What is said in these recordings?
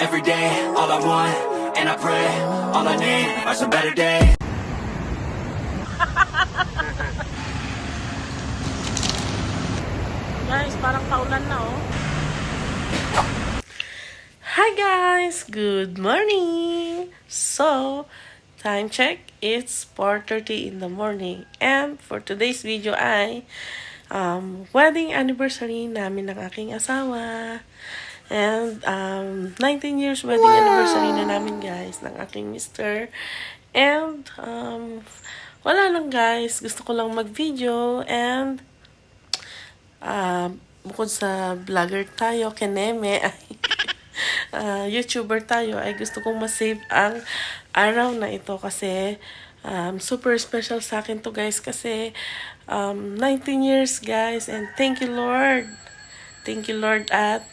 every day, all I want, and I pray, all I need are some better days. Guys, parang paulan na oh. Hi guys! Good morning! So, time check, it's 4:30 in the morning. And for today's video ay wedding anniversary namin ng aking asawa. And 19 years wedding anniversary na namin guys ng aking mister. And wala lang guys, gusto ko lang mag-video and bukod sa vlogger tayo, Keneme, ay YouTuber tayo, ay gusto kong masave ang araw na ito kasi super special sa akin to guys kasi 19 years guys and thank you Lord. Thank you Lord at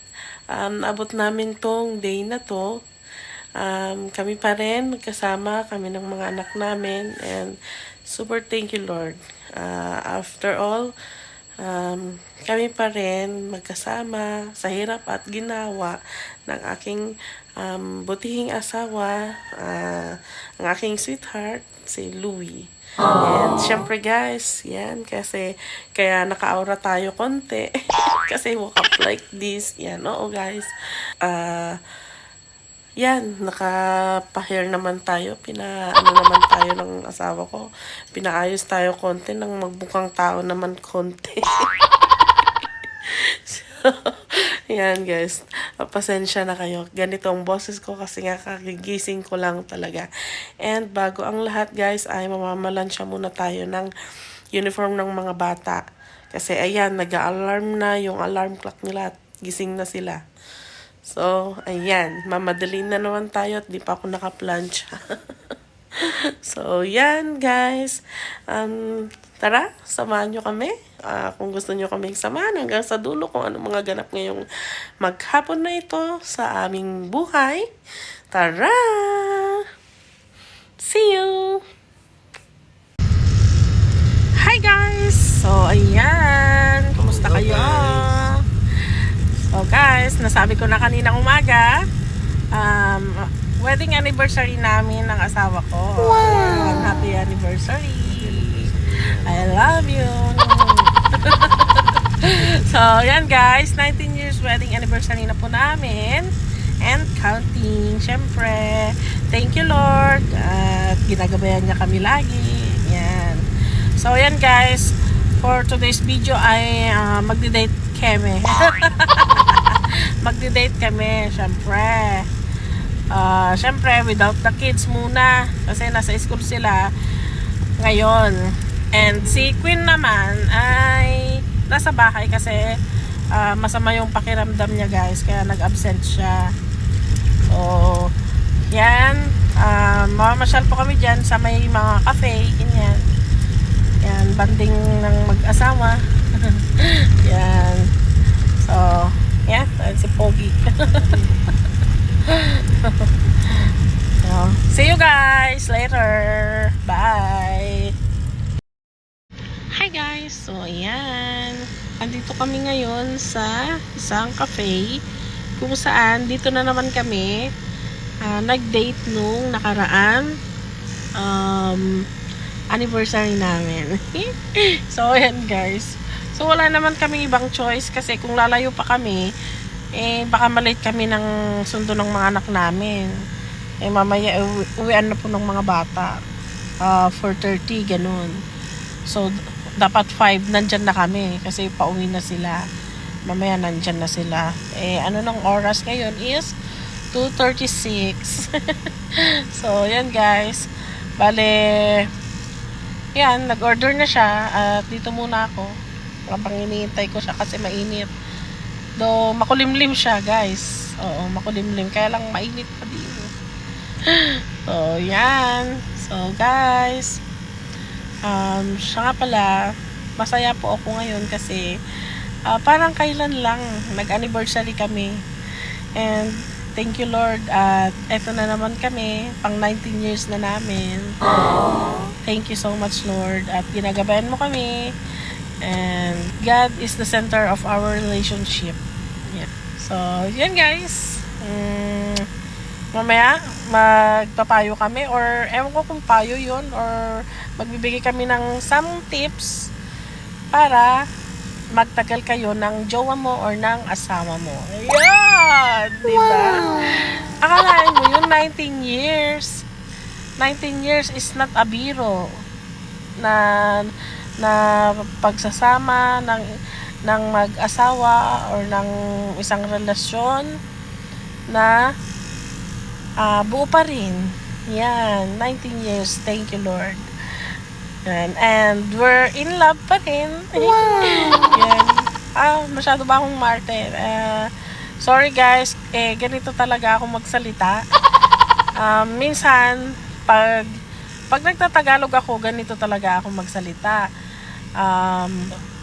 abot namin tong day na to. Kami pa rin magkasama, kami ng mga anak namin and super thank you Lord. After all, kami pa rin magkasama sa hirap at ginawa ng aking butihing asawa, ang aking sweetheart, si Louie. And syempre guys, yan, kasi kaya naka-aura tayo konti. Kasi woke up like this. Yan, oo guys. Yan, naka-hair naman tayo. Ano naman tayo ng asawa ko. Pinaayos tayo konti nang magbukang tao naman konti. So, yan guys. Pasensya na kayo. Ganito ang boses ko kasi nga kagigising ko lang talaga. And bago ang lahat guys ay mamamalansya muna tayo ng uniform ng mga bata. Kasi ayan, nag-alarm na yung alarm clock nila at gising na sila. So, ayan. Mamadali na naman tayo at di pa ako naka-plancha. So, yan guys. Tara, samahan nyo kami. Kung gusto nyo kaming samahan hanggang sa dulo kung ano mga ganap ngayong maghapon na ito sa aming buhay. Tara! See you! Hi guys! So, ayan. Kumusta kayo? So guys, nasabi ko na kaninang umaga, wedding anniversary namin ng asawa ko. Wow! Happy anniversary! I love you! So, yan guys, 19 years wedding anniversary na po namin. And counting, syempre. Thank you Lord. At ginagabayan niya kami lagi. Yan. So, yan guys, for today's video ay magdi-date kami. Magdi-date kami, syempre. Syempre, without the kids muna. Kasi nasa school sila ngayon. And si Queen naman ay nasa bahay kasi masama yung pakiramdam niya guys. Kaya nag-absent siya. So, yan. Mamamasyal po kami dyan sa may mga cafe. Ganyan. Yan, banding ng mag-asawa. Yan. So, yeah, si Pogi. So, see you guys later. Bye. Hi guys. So, ayan. Andito kami ngayon sa isang cafe kung saan dito na naman kami nag-date nung nakaraan anniversary namin. So, ayan guys. So, wala naman kaming ibang choice kasi kung lalayo pa kami, baka malate kami ng sundo ng mga anak namin. Mamaya, uwian na po ng mga bata. 4:30, ganun. So, dapat 5, nandyan na kami kasi pauwi na sila. Mamaya, nandyan na sila. Ano ng oras ngayon is 2:36. So, yan guys. Bale, yan, nag-order na siya at dito muna ako. Habang iniintay ko siya kasi mainit. Do makulimlim siya, guys. Oo, makulimlim. Kaya lang mainit pa din. So, yan. So, guys. Siya nga pala, masaya po ako ngayon kasi parang kailan lang nag-anniversary kami. And thank you Lord. At eto na naman kami. Pang 19 years na namin. Thank you so much Lord. At ginagabayan mo kami. And God is the center of our relationship. Yeah. So, yan guys. mamaya magpapayo kami or ewan ko kung payo yun or magbibigay kami ng some tips para magtagal kayo ng jowa mo or ng asawa mo. Ayan! Diba? Akalain mo yun, 19 years. 19 years is not a biro na pagsasama ng mag-asawa or ng isang relasyon na buo pa rin. Yan, 19 years. Thank you, Lord. And we're in love pa rin. Wow! Yan. Masyado ba akong Martin? Sorry guys, ganito talaga ako magsalita. Minsan, pag nagtatagalog ako, ganito talaga ako magsalita.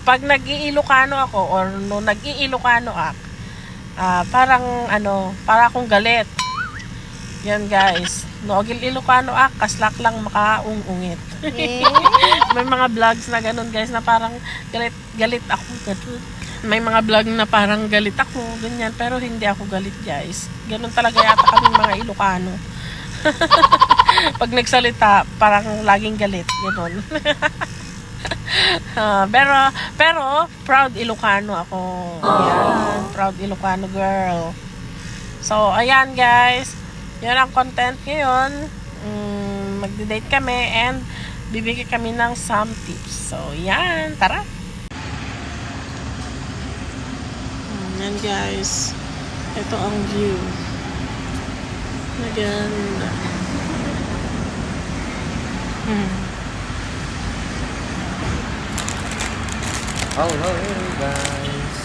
Pag nag-iilocano ako or no nag-iilocano ako, parang para akong galit. Yan guys. Noogil Ilocano kaslak lang makaungungit. May mga vlogs na ganun guys na parang galit ako. Ganun. May mga vlog na parang galit ako, ganyan. Pero hindi ako galit guys. Ganun talaga yata kaming mga Ilocano. Pag nagsalita, parang laging galit. Ganun. Pero proud Ilocano ako. Ayan, proud Ilocano girl. So, ayan guys. Yan ang content ngayon. Magde-date kami and bibigyan kami ng some tips. So, yan. Tara! Yan guys. Ito ang view. Maganda. Hello guys.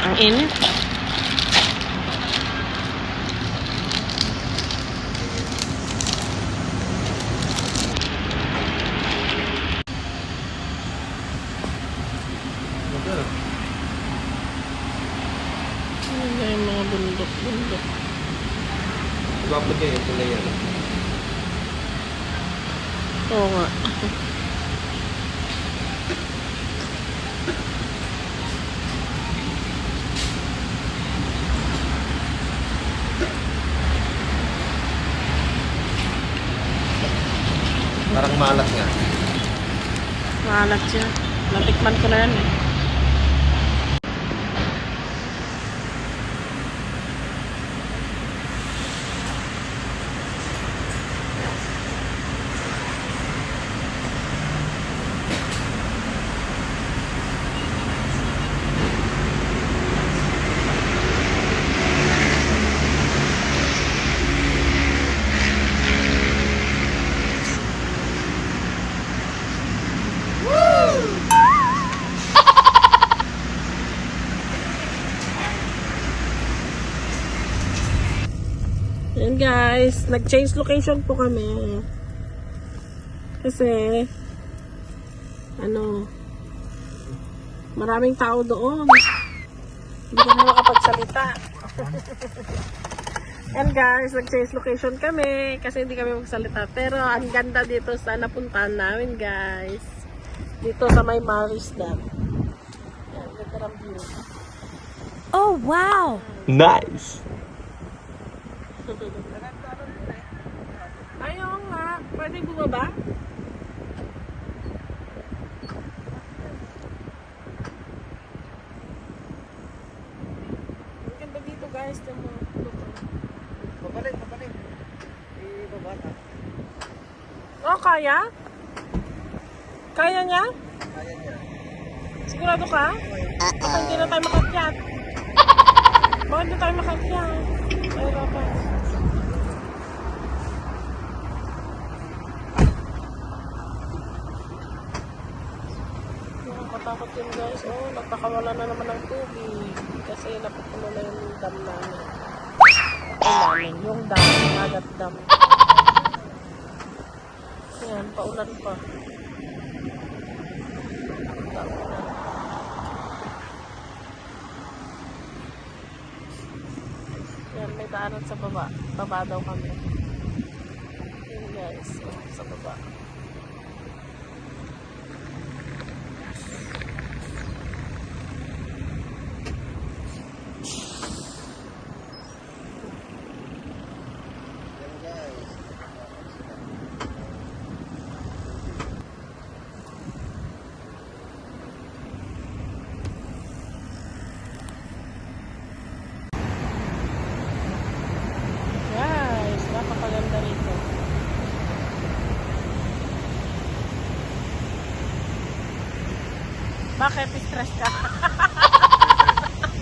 Ang init. Yung mga bundok. Gwapo kayo, tulay yan. Oo nga. Parang maalat nga. Maalat siya. Natikman ko na yan eh. Ayan guys, nag-change location po kami. Kasi, maraming tao doon. Hindi kami makapagsalita. Ayan guys, nag-change location kami kasi hindi kami magsalita. Pero ang ganda dito sa napuntahan namin guys. Dito sa may Maris Dam. Ayan, ganda ng view. Oh, wow! Nice! Ayaw nga. Pwede bumaba? Ang ganda dito guys. Pabalik. Ibabata. Oh, kaya? Kaya niya? Kaya niya. Sigurado ka? Baka hindi na tayo makakyat. Baka hindi tayo makakyat. Ay, dapat. Nakakatakot yun guys. Oh, nagpakawala na naman ng tubig. Kasi napupuno na yung dam namin. Yung dam, yung agat dam. Yan, paulan pa. Yan, may daanan sa baba. Baba daw kami. Yan guys, sa baba. Bakit stress ka?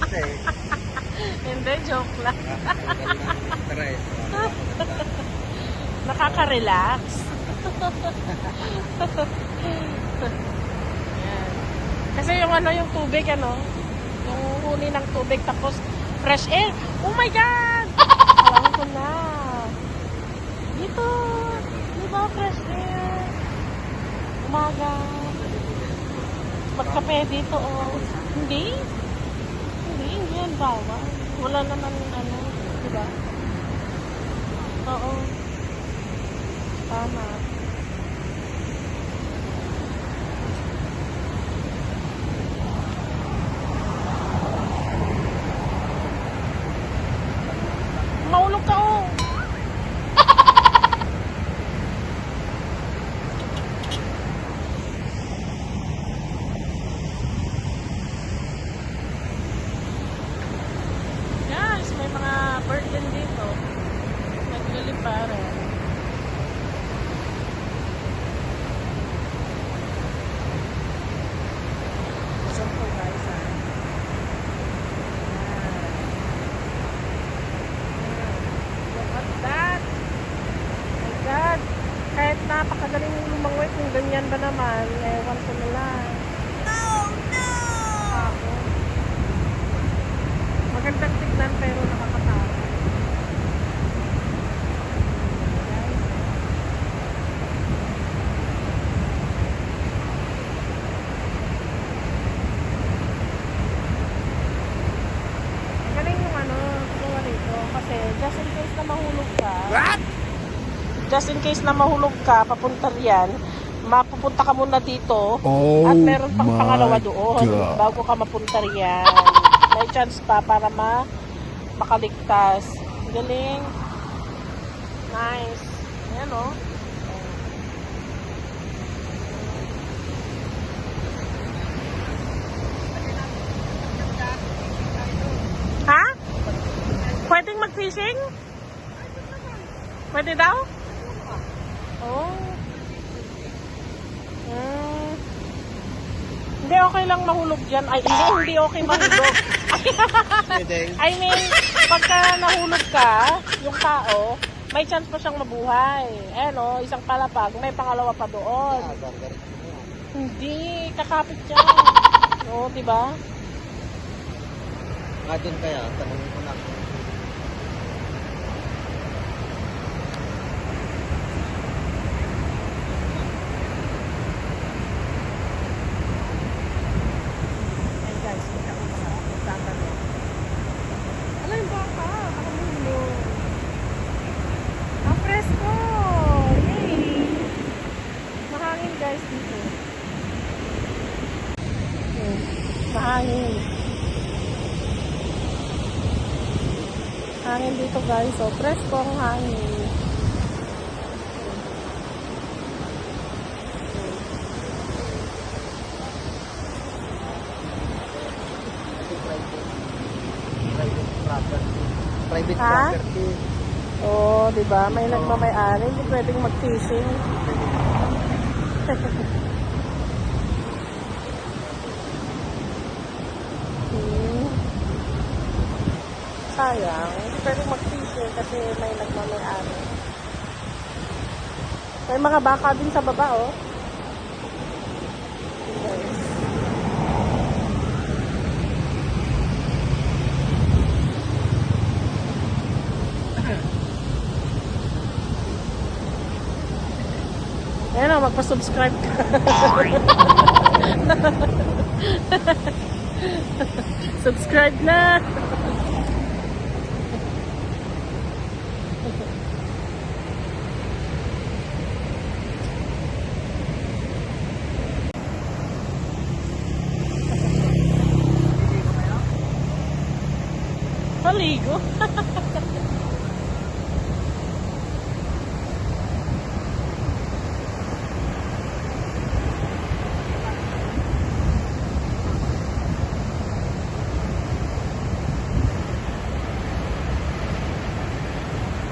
Kasi, Hindi, joke lang. nakakatanggal ng stress. Nakaka-relax. Yan. Kasi yung ano, yung tubig, ano, yung huni ng tubig, tapos fresh air. Oh my God! Alam ko na. Dito. Di ba fresh air? Umaga. Magkape dito, oh. Hindi. Hindi, hindi yan bawal. Wala naman, ano, di ba? Oo. Tama. Maulog ka, oh. Guys, may mga bird din dito. Nagliliparan. So po guys, ah. Look at that. My God. Kahit napakagaling lumangoy, kung ganyan ba naman, ewan ko na lang. Oh no! Ako. Magandang tignan pero nakakatakot. Guys, ang galing yung ano, gumawa rito. Kasi just in case na mahulog ka. What? Just in case na mahulog ka, papunta riyan, mapupunta ka muna dito. At meron pang pangalawa doon. Bago ka mapunta riyan. May chance pa para makaligtas. Galing. Nice. Ayan o. Ha? Pwedeng mag-fishing? Pwede daw? Oh. Hindi, okay lang mahulog dyan. Ay, hindi okay mahulog. I mean, pagka nahulog ka, yung tao, may chance pa siyang mabuhay. Eh no, isang palapag, may pangalawa pa doon. Hindi, kakapit siya. No, di ba? Nga dun kaya, tanongin ko na. Ay guys, kita ko pa. Tatanong. Ano yung baka? Nakahulog. Ang presko! Yay! Mahangin guys dito. Mahangin. Hangin dito guys. So, presko ang hangin. Private Ha? property. Oo, di ba? May nagmamay-ari. Hindi pwedeng mag-fishing. Sayang. Hindi pwedeng mag-fishing kasi may nagmamay-ari. May mga baka din sa baba, oh. Guys. Ayan o, magpa-subscribe ka. Subscribe na! Paligo.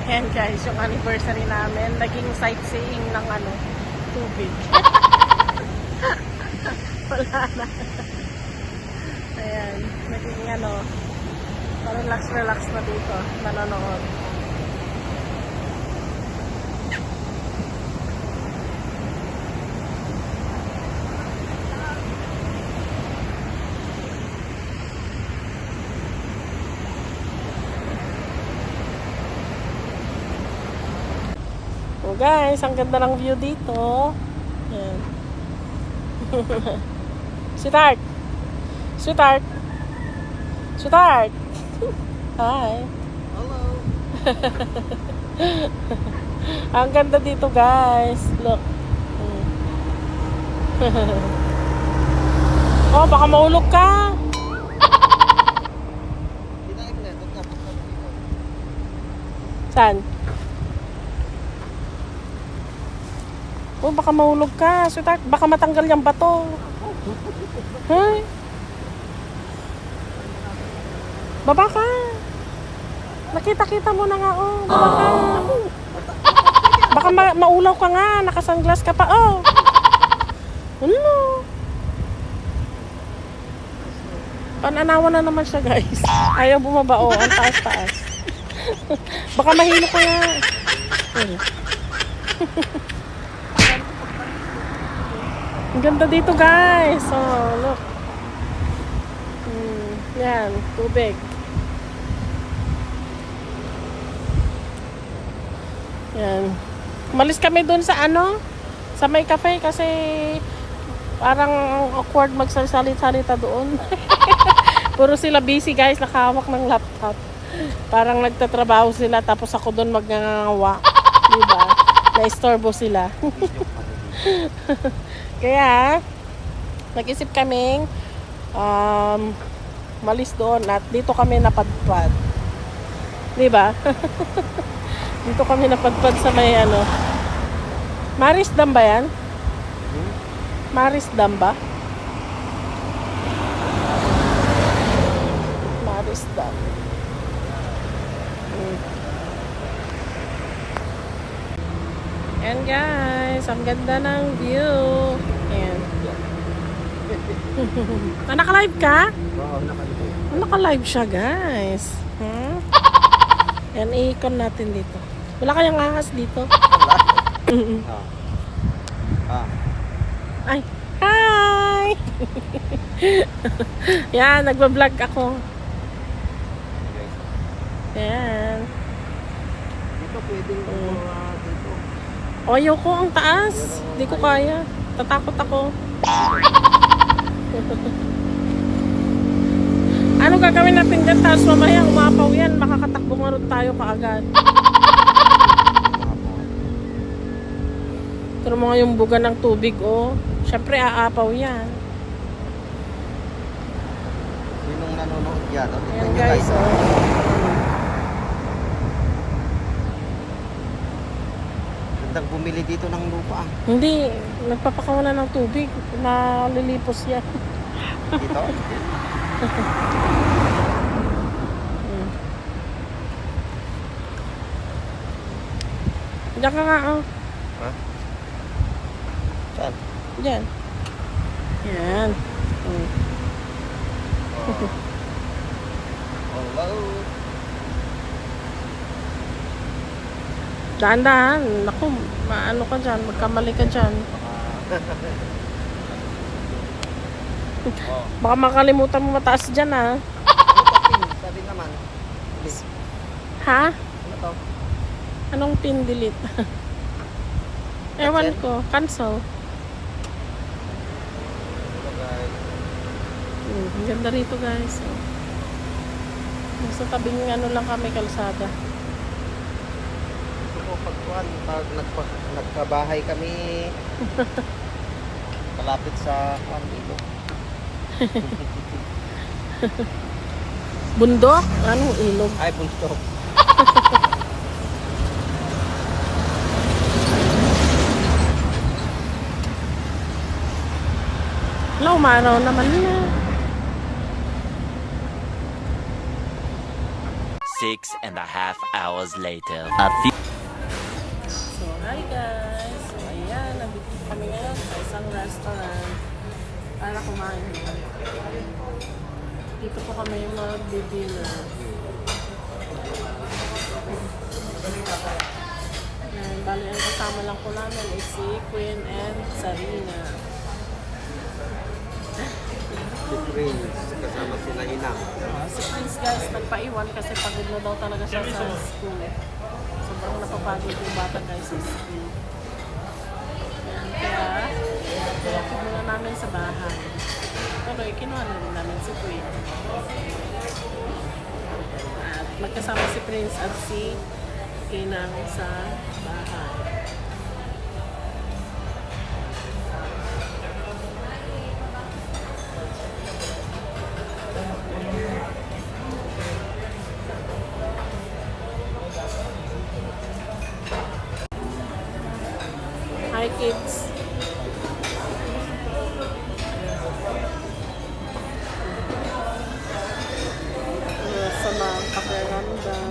Ayan guys, yung anniversary namin, naging sightseeing ng ano, tubig. wala na. Ayan, naging ano, relax na dito, nanonood. Oh guys, ang ganda ng view dito. Ayan. Sweetheart! Sweetheart! Sweetheart! Hi! Hello. Ang ganda dito guys. Look. Oh, baka maulog ka. Dinaim na. Tapos dito. Saan? Oh, baka maulog ka. Sweetheart, baka matanggal yung bato. Huh? Baba ka. Nakita-kita mo na nga, oh. Baba ka. Baka maulaw ka nga. Nakasunglass ka pa, oh. Ano? Pananawan na naman siya, guys. Ayaw bumaba, oh. Ang taas-taas. Baka mahilo ko yan. Ang ganda dito, guys. Oh, look. Yan, tubig. Yan. Umalis kami dun sa ano, sa may cafe kasi parang awkward magsasalit-salita doon. Puro sila busy guys, nakahawak ng laptop. Parang nagtatrabaho sila tapos ako doon magngangawa. Diba? Na-istorbo sila. Kaya, nag-isip kaming malis doon at dito kami napadpad. Diba? Dito kami napadpad sa may ano. Maris Dam ba yan? Maris Dam ba? Maris Dam. Ayan guys, ang ganda ng view. Ayan. Naka-live ka? Oo, nakalimutan. Naka-live siya guys. Ayan, i-icon natin dito. Wala kayang ahas dito. Ay, hi! Yan, nagbablog ako. Yan. Dito pwedeng dito. Ayaw ko, ang taas. Hindi ko kaya. Tatakot ako. Ano gagawin natin dyan? Tapos mamaya umapaw yan. Makakatakbo nga rin tayo kaagad. Pero mga yung buga ng tubig, oh. Siyempre, aapaw yan. Sinong nanonood yan? O, tignan Ayan nyo guys, guys. oh. Gandang bumili dito ng lupa. Hindi, nagpapakawalan ng tubig. Nalilipos yan. Dito? Diyan ka nga, oh. Ha? Saan? Diyan. Yan. Hello. Dahan-dahan. Naku, maano ka dyan. Magkamali ka dyan. Baka makalimutan mo mataas dyan, ha? Sabi naman. Ha? Ano to? Anong pin delete? Ewan ko. Cancel. Ito guys. Ang ganda rito, guys. Sa tabing ano lang kami, kalsada. Gusto ko pag nagkabahay kami kalapit sa dito. Bundok? Anong ilog? Ay, bundok. Wala, umaraw naman na. 6.5 hours later. So, hi guys. So, ayan. Nandito kami ngayon sa isang restaurant. para kumain. Dito po kami mag-dinner. Bali, ang kasama lang po namin is si Queen and Sarina. Si Prince, kasama sila Inang. Si Prince guys, nagpaiwan kasi pagod na daw talaga siya sa school. Sobrang napapagod yung bata guys sa school. Kaya, muna namin sa bahay. Pero kinuha na rin namin si Queen. At magkasama si Prince at si Inang sa bahay. Hi kids! Sama ang pakiramdam.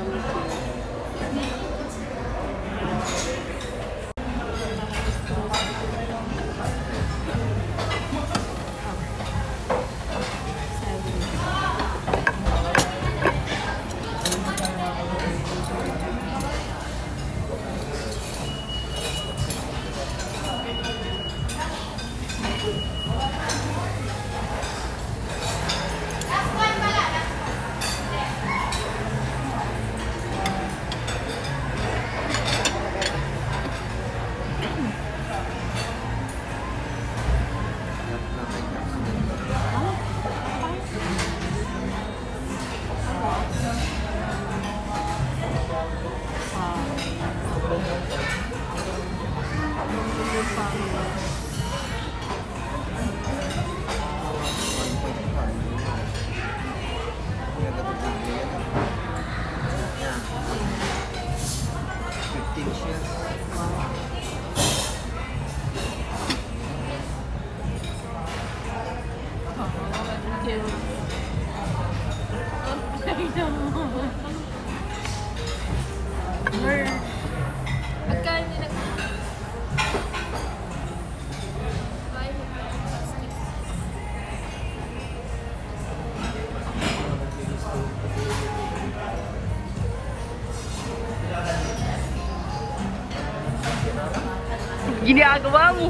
Ginagawa mo.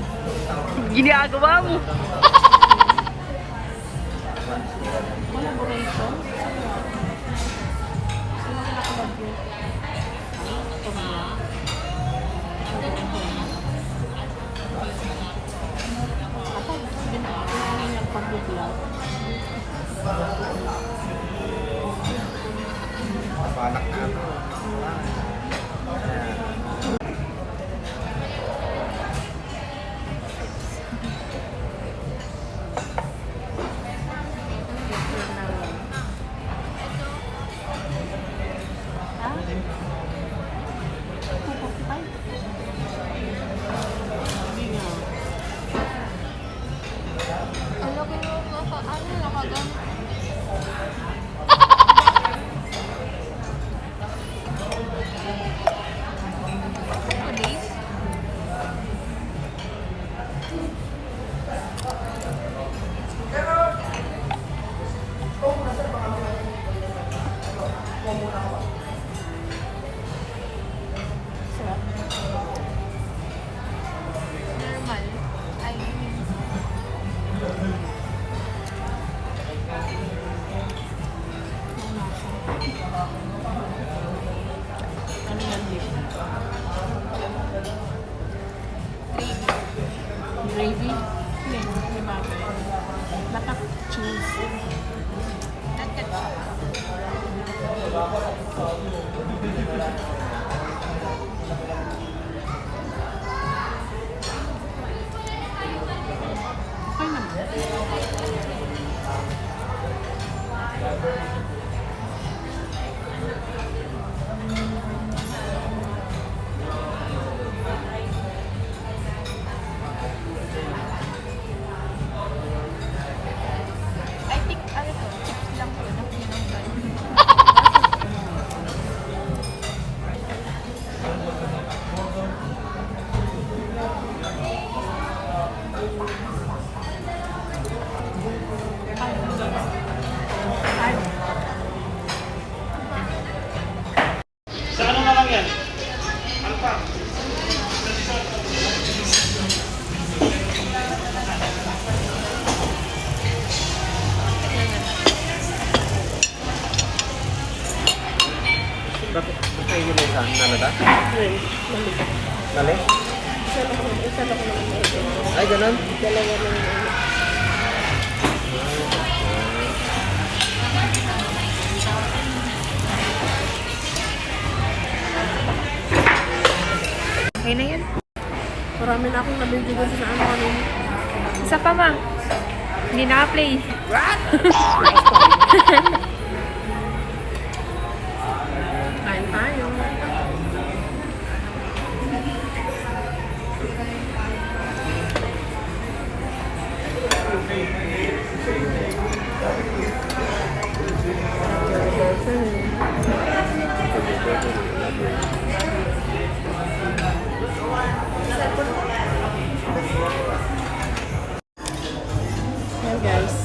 Ginagawa mo. Collaboration? Balak na. Gravy? Hindi, may bago. Dapat cheese. Okay naman. I think, ano to, chips lang po na pinanggal. kayo na saan? Nalada? Nali? Isa lang naman. Ay, ganun? Dalawa lang. Okay na yan. Marami na akong nabibigyan sa ano kanina. Isa pa ma. Hindi naka-play. Kain tayo. Ayan guys.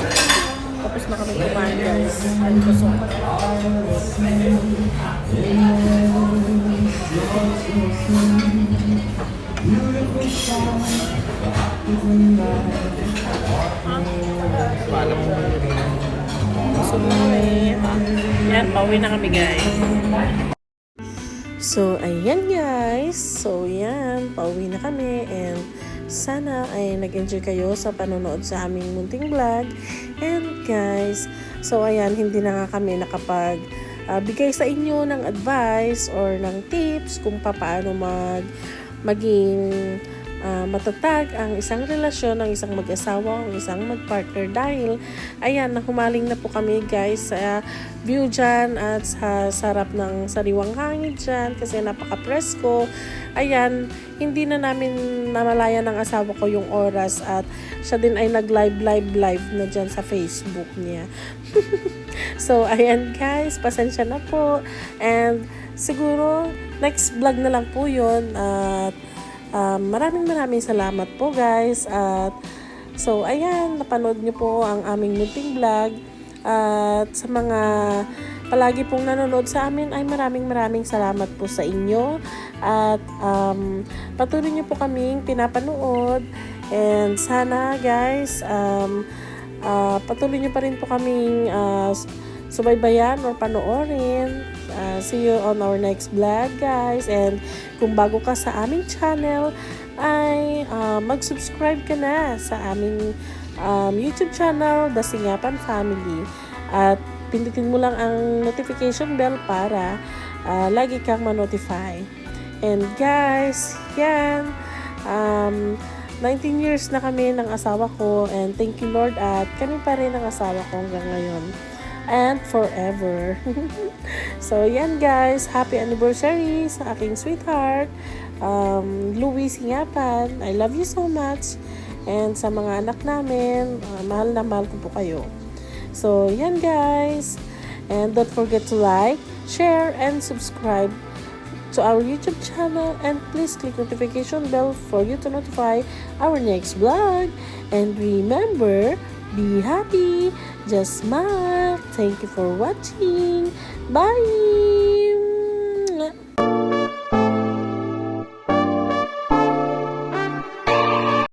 Tapos na kami kumain guys. Ang busog. Busog na kami. Yan, pauwi na kami guys. So, ayan guys. So, yan. Pauwi na kami. And sana ay nag-enjoy kayo sa panonood sa aming munting vlog. And guys, so ayan, hindi na nga kami nakapag bigay sa inyo ng advice or ng tips kung paano maging matatag ang isang relasyon ng isang mag-asawa o isang mag-partner dahil ayan, nahumaling na po kami guys sa view dyan at sa sarap ng sariwang hangin dyan kasi napaka-presko. Ayan, hindi na namin namalayan ng asawa ko yung oras at siya din ay nag-live na dyan sa Facebook niya. So, ayan guys, pasensya na po and siguro next vlog na lang po yun at maraming salamat po guys at so ayan, napanood nyo po ang aming munting vlog at sa mga palagi pong nanonood sa amin ay maraming salamat po sa inyo at patuloy nyo po kaming pinapanood and sana guys patuloy nyo pa rin po kaming subaybayan or panoorin. See you on our next vlog guys and kung bago ka sa aming channel ay mag-subscribe ka na sa aming YouTube channel The Singapan Family at pindutin mo lang ang notification bell para lagi kang ma-notify. And guys, yan 19 years na kami ng asawa ko and thank you Lord at kami pa rin ang asawa ko hanggang ngayon and forever. So yan guys, happy anniversary sa aking sweetheart Louie Singapan. I love you so much and sa mga anak namin, mahal na mahal ko po kayo. So yan guys, and don't forget to like, share and subscribe to our YouTube channel and please click notification bell for you to notify our next vlog. And remember, be happy, just smile. Thank you for watching. Bye!